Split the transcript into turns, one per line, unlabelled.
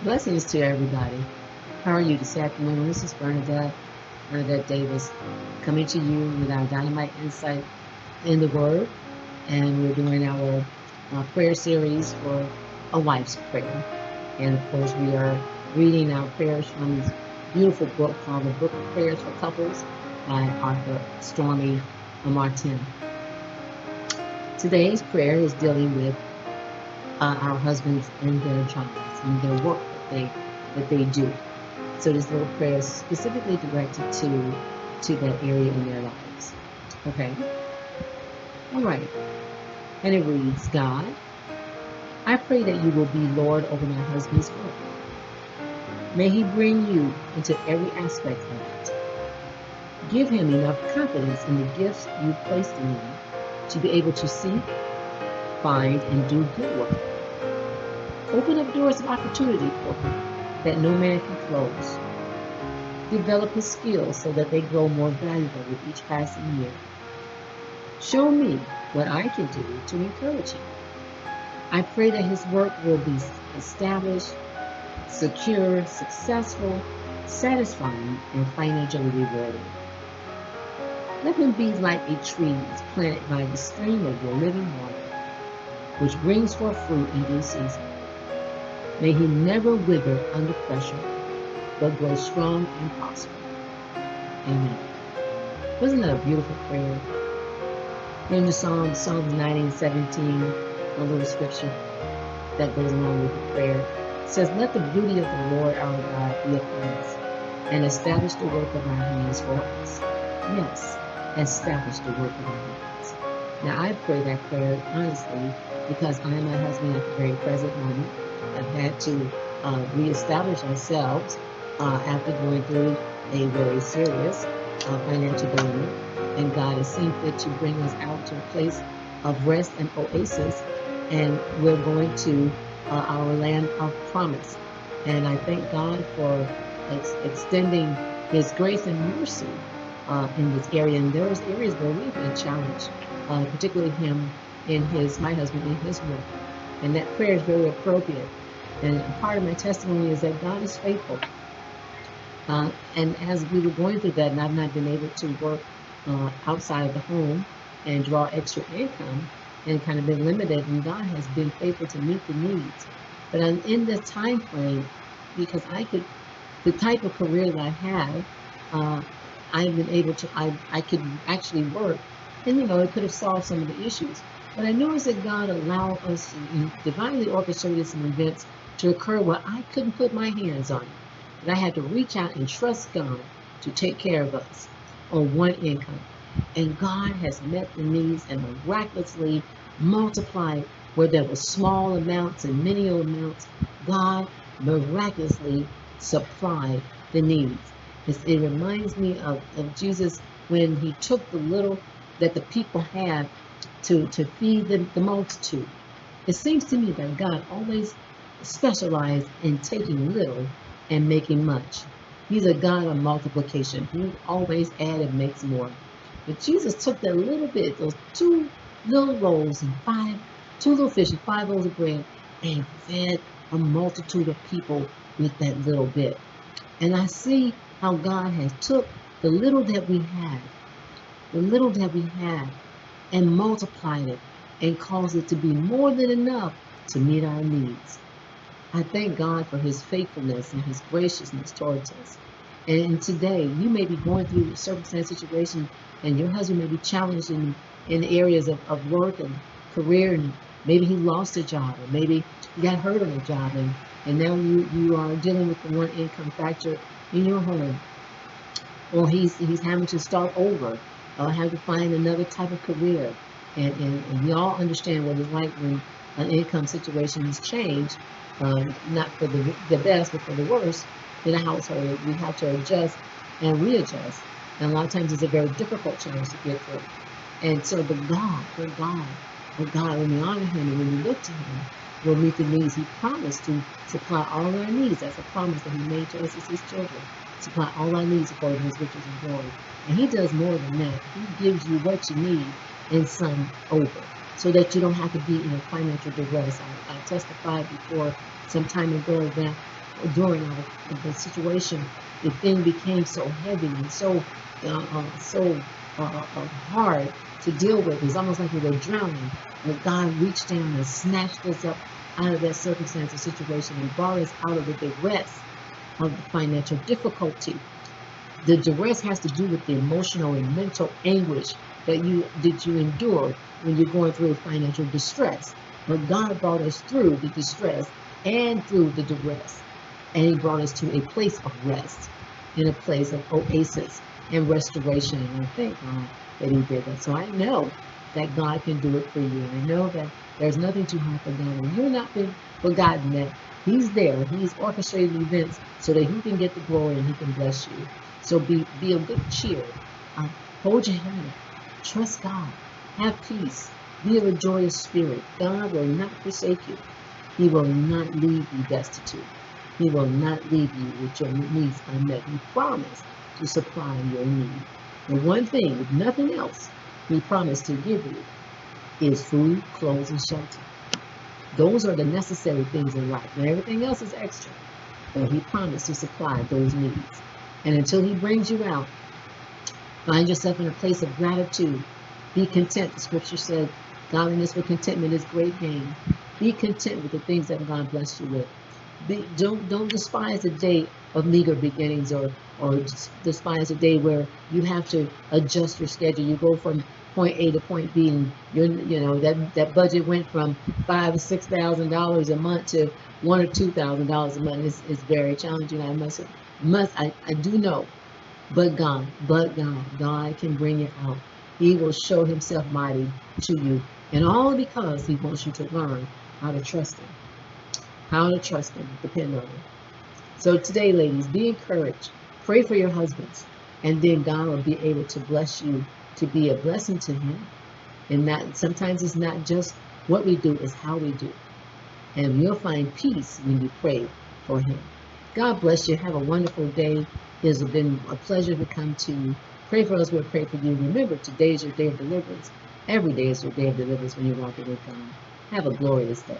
Blessings to everybody. How are you this afternoon? This is Bernadette Davis, coming to you with our Dynamite Insight in the Word. And we're doing our prayer series for a wife's prayer. And of course, we are reading our prayers from this beautiful book called The Book of Prayers for Couples by Arthur Stormy Martin. Today's prayer is dealing with our husbands and their jobs and their work that they do. So this little prayer is specifically directed to that area in their lives. Okay. All right. And it reads, God, I pray that you will be Lord over my husband's work. May he bring you into every aspect of it. Give him enough confidence in the gifts you've placed in him to be able to seek, find, and do good work. Open up doors of opportunity for him that no man can close. Develop his skills so that they grow more valuable with each passing year. Show me what I can do to encourage him. I pray that his work will be established, secure, successful, satisfying, and financially rewarding. Let him be like a tree planted by the stream of your living water, which brings forth fruit in due season. May he never wither under pressure, but grow strong and prosper. Amen. Wasn't that a beautiful prayer? In the Psalm 90:17, a little scripture that goes along with the prayer, says, let the beauty of the Lord our God be upon us, and establish the work of our hands for us. Yes, establish the work of our hands. Now I pray that prayer honestly because I and my husband at the very present moment have had to reestablish ourselves after going through a very serious financial dilemma, and God has seen fit to bring us out to a place of rest and oasis, and we're going to our land of promise. And I thank God for extending His grace and mercy in this area. And there's areas where we've been challenged, particularly my husband in his work. And that prayer is very appropriate. And part of my testimony is that God is faithful. And as we were going through that, and I've not been able to work outside of the home and draw extra income and kind of been limited, and God has been faithful to meet the needs. But I'm in this time frame because the type of career that I have, I've been able to, I could actually work, and it could have solved some of the issues. But I noticed that God allowed us to divinely orchestrate some events to occur where I couldn't put my hands on it. And I had to reach out and trust God to take care of us on one income. And God has met the needs and miraculously multiplied where there were small amounts and many amounts. God miraculously supplied the needs. It reminds me of Jesus when he took the little that the people had to feed the multitude. It seems to me that God always specialized in taking little and making much. He's a God of multiplication. He always adds and makes more. But Jesus took that little bit, those two little loaves and two little fish and 5 loaves of bread, and fed a multitude of people with that little bit. And I see how God has took the little that we had, and multiplied it and caused it to be more than enough to meet our needs. I thank God for his faithfulness and his graciousness towards us. And today, you may be going through a circumstance situation, and your husband may be challenged in areas of work and career, and maybe he lost a job, or maybe he got hurt on a job, and now you are dealing with the one income factor in your home. Or he's having to start over, or have to find another type of career. And we all understand what it's like when an income situation has changed, not for the best, but for the worse in a household. We have to adjust and readjust. And a lot of times it's a very difficult challenge to get through. And so the God, when we honor him and when we look to him, will meet the needs. He promised to supply all our needs. That's a promise that he made to us as his children. Supply all our needs according to his riches and glory. And he does more than that. He gives you what you need and some over, so that you don't have to be in a financial duress. I testified before some time ago that during the situation, the thing became so heavy and hard to deal with. It's almost like we were drowning. But God reached down and snatched us up out of that circumstance or situation and brought us out of the duress of the financial difficulty. The duress has to do with the emotional and mental anguish that you endure when you're going through financial distress. But God brought us through the distress and through the duress. And He brought us to a place of rest, in a place of oasis and restoration. And I thank God that He did that. So I know that God can do it for you. I know that there's nothing too hard for God. And you're not been forgotten that He's there. He's orchestrated events so that He can get the glory and He can bless you. So be of good cheer. Hold your head up. Trust God. Have peace. Be of a joyous spirit. God will not forsake you. He will not leave you destitute. He will not leave you with your needs unmet. He promised to supply your need. And one thing, if nothing else, He promised to give you is food, clothes, and shelter. Those are the necessary things in life. And everything else is extra. But He promised to supply those needs. And until He brings you out, find yourself in a place of gratitude. Be content. The scripture said, godliness with contentment is great gain. Be content with the things that God blessed you with. Don't despise the day of meager beginnings, or despise a day where you have to adjust your schedule. You go from point A to point B, and that budget went from $5,000 or $6,000 a month to $1,000 or $2,000 a month. It's very challenging. I do know, but God can bring you out. He will show Himself mighty to you, and all because He wants you to learn how to trust Him. How to trust Him, depend on Him. So today, ladies, be encouraged. Pray for your husbands, and then God will be able to bless you to be a blessing to Him. And that sometimes it's not just what we do, it's how we do. And you'll find peace when you pray for Him. God bless you. Have a wonderful day. It has been a pleasure to come to you. Pray for us, we'll pray for you. Remember, today is your day of deliverance. Every day is your day of deliverance when you're walking with God. Have a glorious day.